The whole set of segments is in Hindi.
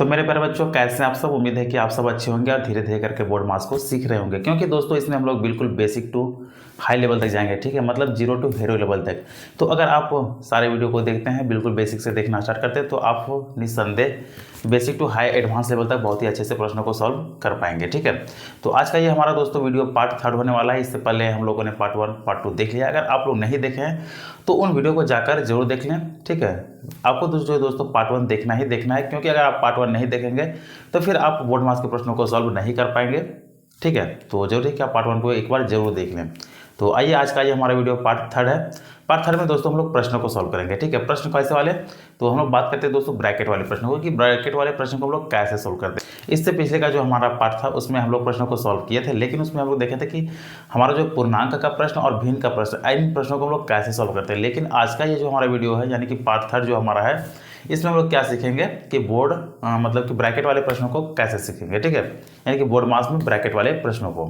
तो मेरे प्यारे बच्चों, कैसे आप सब? उम्मीद है कि आप सब अच्छे होंगे और धीरे धीरे करके बोर्ड मास को सीख रहे होंगे, क्योंकि दोस्तों इसमें हम लोग बिल्कुल बेसिक टू हाई लेवल तक जाएंगे। ठीक है, मतलब जीरो टू हीरो लेवल तक। तो अगर आप सारे वीडियो को देखते हैं, बिल्कुल बेसिक से देखना स्टार्ट करते हैं, तो आप निस्संदेह basic to high advance level तक बहुत ही अच्छे से प्रश्नों को सॉल्व कर पाएंगे। ठीक है, तो आज का ये हमारा दोस्तों वीडियो पार्ट 3 होने वाला है। इससे पहले हम लोगों ने पार्ट 1 पार्ट 2 देख लिया। अगर आप लोग नहीं देखे हैं तो उन वीडियो को जाकर जरूर देख लें। ठीक है, आपको दोस्तों पार्ट 1 देखना ही देखना है, क्योंकि अगर आप पार्ट 1 नहीं देखेंगे तो फिर आप बोर्ड मास के प्रश्नों को सॉल्व नहीं कर पाएंगे। ठीक है, तो जरूरी है कि आप पार्ट 1 को एक बार जरूर देख लें। तो आइए, आज का ये हमारा वीडियो पार्ट 3 है। पार्ट 3 में दोस्तों हम लोग प्रश्नों को सॉल्व करेंगे। ठीक है, प्रश्न कैसे वाले? तो हम लोग बात करते हैं दोस्तों ब्रैकेट वाले प्रश्नों को, कि ब्रैकेट वाले प्रश्न को हम लोग कैसे सॉल्व करते हैं। इससे पिछले का जो हमारा पार्ट था उसमें हम लोग प्रश्नों को सॉल्व किए थे, लेकिन उसमें हम लोग देखे थे कि हमारा जो पूर्णांक का प्रश्न और भिन्न का प्रश्न, इन प्रश्नों को हम लोग कैसे सॉल्व करते हैं। लेकिन आज का ये जो हमारा वीडियो है, यानी कि पार्ट 3 जो हमारा है, इसमें हम लोग क्या सीखेंगे कि बोर्ड मतलब कि ब्रैकेट वाले प्रश्नों को कैसे सीखेंगे। ठीक है, यानी कि बोर्ड मास में ब्रैकेट वाले प्रश्नों को।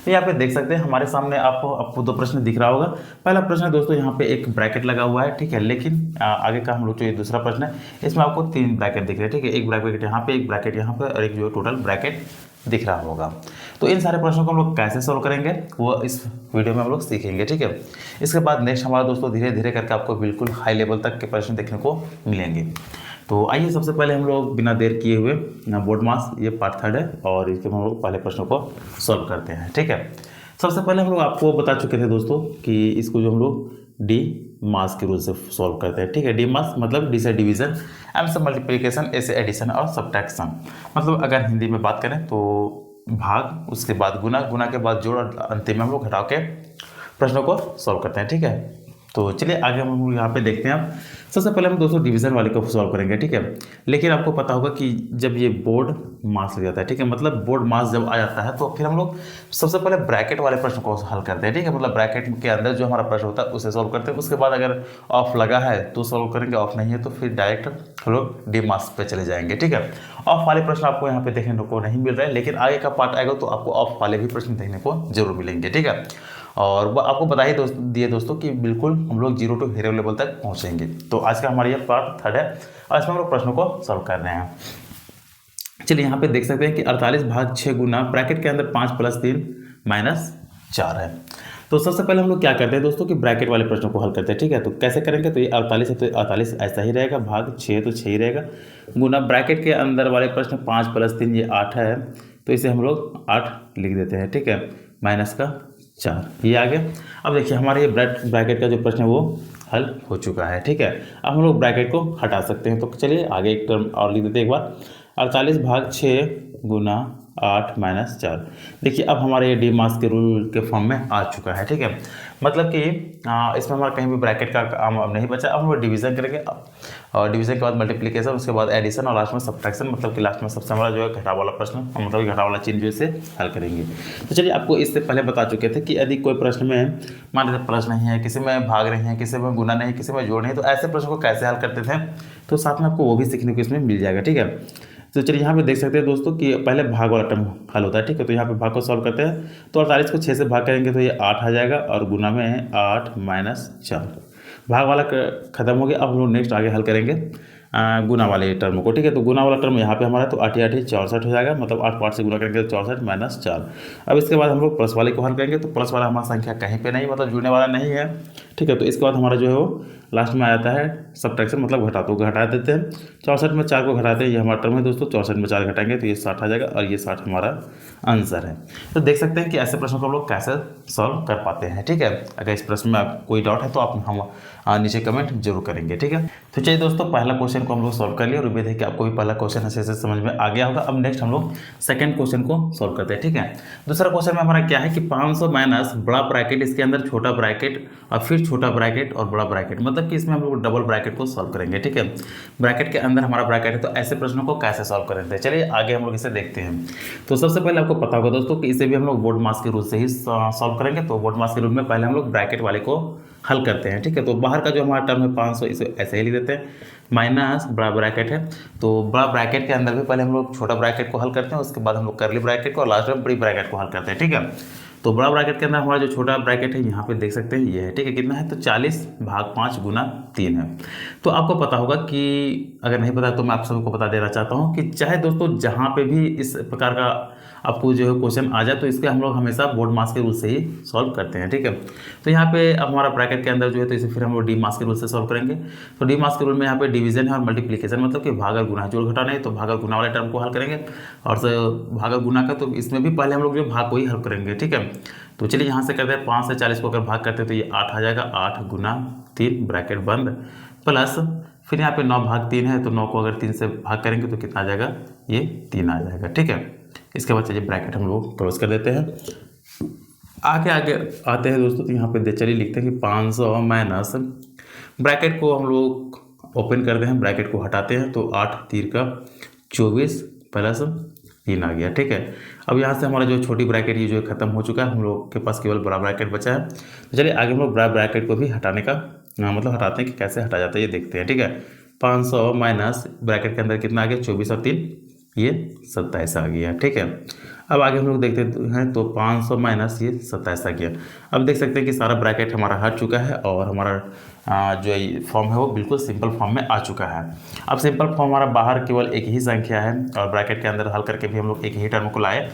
तो यहाँ पे देख सकते हैं हमारे सामने आपको 2 प्रश्न दिख रहा होगा। पहला प्रश्न है दोस्तों, यहाँ पे एक ब्रैकेट लगा हुआ है। ठीक है, लेकिन आगे का हम लोग जो ये दूसरा प्रश्न है, इसमें आपको 3 ब्रैकेट दिख रहे हैं। ठीक है, एक ब्रैकेट यहाँ पे, एक ब्रैकेट यहाँ पे और एक जो टोटल ब्रैकेट दिख रहा होगा। तो इन सारे प्रश्नों को हम लोग कैसे सोल्व करेंगे वो इस वीडियो में हम लोग सीखेंगे। ठीक है, इसके बाद नेक्स्ट हमारा दोस्तों धीरे धीरे करके आपको बिल्कुल हाई लेवल तक के प्रश्न देखने को मिलेंगे। तो आइए, सबसे पहले हम लोग बिना देर किए हुए बोर्ड मास ये पार्ट 3 है और इसके हम लोग पहले प्रश्नों को सॉल्व करते हैं। ठीक है, सबसे पहले हम लोग आपको बता चुके थे दोस्तों कि इसको जो हम लोग डी मास के रूल से सॉल्व करते हैं। ठीक है, डी मास मतलब डी से डिवीजन, एम से मल्टीप्लिकेशन, ए से एडिशन और सब्ट्रैक्शन। मतलब अगर हिंदी में बात करें तो भाग, उसके बाद गुना, गुना के बाद जोड़ और अंतिम में हम लोग घटाव के प्रश्नों को सॉल्व करते हैं। ठीक है, तो चलिए आगे हम यहाँ पे देखते हैं। आप सबसे पहले हम दोस्तों डिवीजन वाले को सॉल्व करेंगे। ठीक है, लेकिन आपको पता होगा कि जब ये बोर्ड मास लग जाता है, ठीक है, मतलब बोर्ड मास जब आ जाता है तो फिर हम लोग सबसे पहले ब्रैकेट वाले प्रश्न को हल करते हैं। ठीक है, मतलब ब्रैकेट के अंदर जो हमारा प्रश्न होता है उसे सॉल्व करते हैं। उसके बाद अगर ऑफ लगा है तो सॉल्व करेंगे, ऑफ नहीं है तो फिर डायरेक्ट हम लोग डी मास पे चले जाएंगे। ठीक है, ऑफ वाले प्रश्न आपको यहाँ पे देखने को नहीं मिल रहे हैं, लेकिन आगे का पार्ट आएगा तो आपको ऑफ वाले भी प्रश्न देखने को जरूर मिलेंगे। ठीक है, और वो आपको बता ही दिए दोस्तों कि बिल्कुल हम लोग जीरो टू हीरो लेवल तक पहुंचेंगे। तो आज का हमारा ये पार्ट 3 है और इसमें हम लोग प्रश्नों को सॉल्व कर रहे हैं। चलिए, यहाँ पे देख सकते हैं कि 48 भाग 6 गुना ब्रैकेट के अंदर 5 + 3 - 4 है। तो सबसे पहले हम लोग क्या करते हैं दोस्तों कि ब्रैकेट वाले प्रश्नों को हल करते हैं। ठीक है, तो कैसे करेंगे? तो ये 48 है तो 48 ऐसा ही रहेगा, भाग 6 तो 6 ही रहेगा, गुना ब्रैकेट के अंदर वाले प्रश्न 5 + 3 ये 8 है, तो इसे हम लोग 8 लिख देते हैं। ठीक है, माइनस का 4 ये आ गया। अब देखिए हमारे ये ब्रैकेट का जो प्रश्न है वो हल हो चुका है। ठीक है, अब हम लोग ब्रैकेट को हटा सकते हैं। तो चलिए आगे एक टर्म और लिख देते हैं एक बार, 48 भाग 6 गुना 8 - 4। देखिए अब हमारे ये डी मास के रूल के फॉर्म में आ चुका है। ठीक है, मतलब कि इसमें हमारा कहीं भी ब्रैकेट का काम अब नहीं बचा। अब हम लोग डिवीज़न करेंगे और डिवीज़न के बाद मल्टीप्लिकेशन, उसके बाद एडिशन और लास्ट में सब्ट्रैक्शन, मतलब कि लास्ट में सबसे हमारा जो है घटाव वाला प्रश्न, मतलब घटाव वाला चिन्ह जो इसे हल करेंगे। तो चलिए, आपको इससे पहले बता चुके थे कि यदि कोई प्रश्न में मान लीजिए प्लस नहीं है, किसी में भाग नहीं है, किसी में गुना नहीं, किसी में जोड़ नहीं, तो ऐसे प्रश्न को कैसे हल करते थे, तो साथ में आपको वो भी सीखने को इसमें मिल जाएगा। ठीक है, तो चलिए यहाँ पे देख सकते हैं दोस्तों कि पहले भाग वाला टर्म हल होता है। ठीक है, तो यहाँ पे भाग को सॉल्व करते हैं। तो 48 को 6 से भाग करेंगे तो ये 8 आ जाएगा और गुना में 8 - 4, भाग वाला खत्म हो गया। अब हम लोग नेक्स्ट आगे हल करेंगे गुना वाले टर्म को। ठीक है, तो गुना वाला टर्म यहाँ पे हमारा तो 8 8 64 हो जाएगा, मतलब 8 5 से गुना करेंगे तो 64 - 4। अब इसके बाद हम लोग प्लस वाले को हल करेंगे, तो प्लस वाला हमारा संख्या कहीं पे नहीं, मतलब जुड़ने वाला नहीं है। ठीक है, तो इसके बाद हमारा जो है वो लास्ट में आ जाता है सब्ट्रैक्शन, मतलब घटा, तो घटा देते हैं। 64 में 4 को घटाते हैं, ये हमारा टर्म है दोस्तों। 64 में 4 घटाएंगे तो ये 60 आ जाएगा और ये 60 हमारा आंसर है। तो देख सकते हैं कि ऐसे प्रश्नों को हम लोग कैसे सॉल्व कर पाते हैं। ठीक है, अगर इस प्रश्न में कोई डाउट है तो आप हम नीचे कमेंट जरूर करेंगे। ठीक है, तो चलिए दोस्तों, पहला क्वेश्चन को हम लोग सॉल्व कर लिए और उम्मीद है कि आपको भी पहला क्वेश्चन अच्छे से समझ में आ गया होगा। अब नेक्स्ट हम लोग सेकंड क्वेश्चन को सॉल्व करते हैं। ठीक है, दूसरा क्वेश्चन में हमारा क्या है कि 500 माइनस बड़ा ब्रैकेट, इसके अंदर छोटा ब्रैकेट और फिर छोटा ब्रैकेट और बड़ा ब्रैकेट, मतलब कि इसमें हम लोग डबल ब्रैकेट को सॉल्व करेंगे। ठीक है, ब्रैकेट के अंदर हमारा ब्रैकेट है, तो ऐसे प्रश्नों को कैसे सॉल्व करेंगे, चलिए आगे हम लोग इसे देखते हैं। तो सबसे पहले आपको पता होगा दोस्तों कि इसे भी हम लोग बोर्ड मास के रूल से ही सॉल्व करेंगे। तो बोर्ड मास के रूल में पहले हम लोग ब्रैकेट वाले को हल करते हैं। ठीक है, तो बाहर का जो हमारा टर्म है 500, इसे ऐसे ही लिख देते हैं, माइनस बड़ा ब्रैकेट है, तो बड़ा ब्रैकेट के अंदर भी पहले हम लोग छोटा ब्रैकेट को हल करते हैं, उसके बाद हम लोग करली ब्रैकेट को और लास्ट में बड़ी ब्रैकेट को हल करते हैं। ठीक है, तो बड़ा ब्रैकेट के अंदर हमारा जो छोटा ब्रैकेट है यहाँ पे देख सकते हैं ये है, ठीक है। कितना है तो 40/5 गुना 3 है। तो आपको पता होगा कि अगर नहीं पता तो मैं आप सबको बता देना चाहता हूँ कि चाहे दोस्तों जहाँ पे भी इस प्रकार का आपको जो है क्वेश्चन आ जाए तो इसके हम लोग हमेशा बोर्ड मास के रूल से ही सॉल्व करते हैं, ठीक है। तो यहाँ पे अब हमारा ब्रैकेट के अंदर जो है तो इसे फिर हम लोग डी मास के रूल से सॉल्व करेंगे। तो डी मास के रूल में यहाँ पे डिवीजन है और मल्टीप्लिकेशन, मतलब कि भाग और गुना, जोड़ घटा नहीं तो भाग और गुना वाले टर्म को हल करेंगे, और भाग और गुना का तो इसमें भी पहले हम लोग जो भाग को ही हल करेंगे, ठीक है। तो चलिए यहाँ से करते हैं 5 से 40 को अगर भाग करते हैं तो ये 8 आ जाएगा, 8 गुना 3 ब्रैकेट बंद, प्लस फिर यहाँ पे 9/3 है तो 9 को अगर 3 से भाग करेंगे तो कितना आ जाएगा, ये 3 आ जाएगा, ठीक है। इसके बाद चलिए ब्रैकेट हम लोग क्लोज कर देते हैं। आगे आते हैं दोस्तों, तो यहाँ पे चलिए लिखते हैं कि 500 माइनस ब्रैकेट को हम लोग ओपन करते हैं, ब्रैकेट को हटाते हैं तो 8 3 का 24 प्लस 3 आ गया, ठीक है। अब यहाँ से हमारा जो छोटी ब्रैकेट ये जो खत्म हो चुका है, हम लोग के पास केवल बड़ा ब्रैकेट बचा है। तो चलिए आगे हम लोग बड़ा ब्रैकेट को भी हटाने का मतलब हटाते हैं कि कैसे हटा जाता है ये देखते हैं, ठीक है। 500 माइनस ब्रैकेट के अंदर कितना आ गया 24 और 3 ये 27 आ गया, ठीक है। अब आगे हम लोग देखते हैं तो 500 माइनस ये 27 आ गया। अब देख सकते हैं कि सारा ब्रैकेट हमारा हट चुका है और हमारा जो फॉर्म है वो बिल्कुल सिंपल फॉर्म में आ चुका है। अब सिंपल फॉर्म हमारा बाहर केवल एक ही संख्या है और ब्रैकेट के अंदर हल करके भी हम लोग एक ही टर्म को लाए,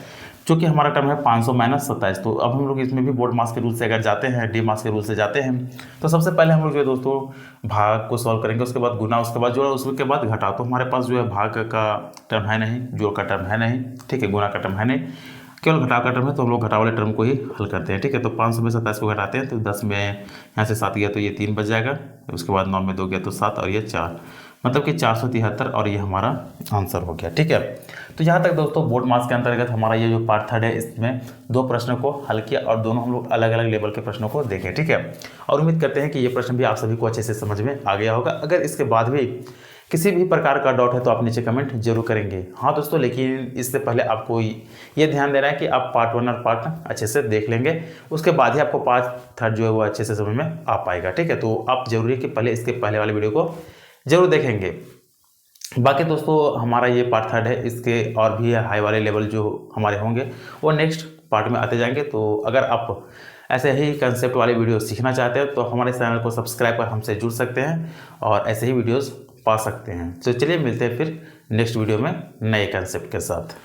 जो कि हमारा टर्म है 500 माइनस 27। तो अब हम लोग इसमें भी बोर्ड मास के रूल से अगर जाते हैं, डी मास के रूल से जाते हैं, तो सबसे पहले हम लोग जो है दोस्तों भाग को सॉल्व करेंगे, उसके बाद गुना, उसके बाद जोड़ा, उसके बाद घटा। तो हमारे पास जो है भाग का टर्म है नहीं, जोड़ का टर्म है नहीं, ठीक है, गुना का टर्म है नहीं, केवल घटाव का टर्म है, तो हम लोग घटाव वाले टर्म को ही हल करते हैं, ठीक है। तो 500 में 27 को घटाते हैं तो 10 में यहाँ से 7 गया तो ये 3 बच जाएगा, उसके बाद 9 में 2 गया तो 7 और ये 4, मतलब कि 473 और ये हमारा आंसर हो गया, ठीक है। तो यहाँ तक दोस्तों बोर्ड मास के अंतर्गत हमारा ये जो पार्ट 3 है इसमें 2 प्रश्नों को हल किया और दोनों हम लोग अलग अलग लेवल के प्रश्नों को देखे, ठीक है। और उम्मीद करते हैं कि ये प्रश्न भी आप सभी को अच्छे से समझ में आ गया होगा। अगर इसके बाद भी किसी भी प्रकार का डाउट है तो आप नीचे कमेंट जरूर करेंगे। हाँ दोस्तों, लेकिन इससे पहले आपको ये ध्यान देना है कि आप पार्ट 1 और पार्ट अच्छे से देख लेंगे, उसके बाद ही आपको पार्ट 3 जो है वो अच्छे से समझ में आ पाएगा, ठीक है। तो आप जरूरी है कि पहले इसके पहले वाले वीडियो को जरूर देखेंगे। बाकी दोस्तों हमारा ये पार्ट 3 है, इसके और भी हाई वाले लेवल जो हमारे होंगे वो नेक्स्ट पार्ट में आते जाएंगे। तो अगर आप ऐसे ही कंसेप्ट वाले वीडियो सीखना चाहते हैं तो हमारे चैनल को सब्सक्राइब कर हमसे जुड़ सकते हैं और ऐसे ही वीडियोस पा सकते हैं। तो चलिए मिलते हैं फिर नेक्स्ट वीडियो में नए कंसेप्ट के साथ।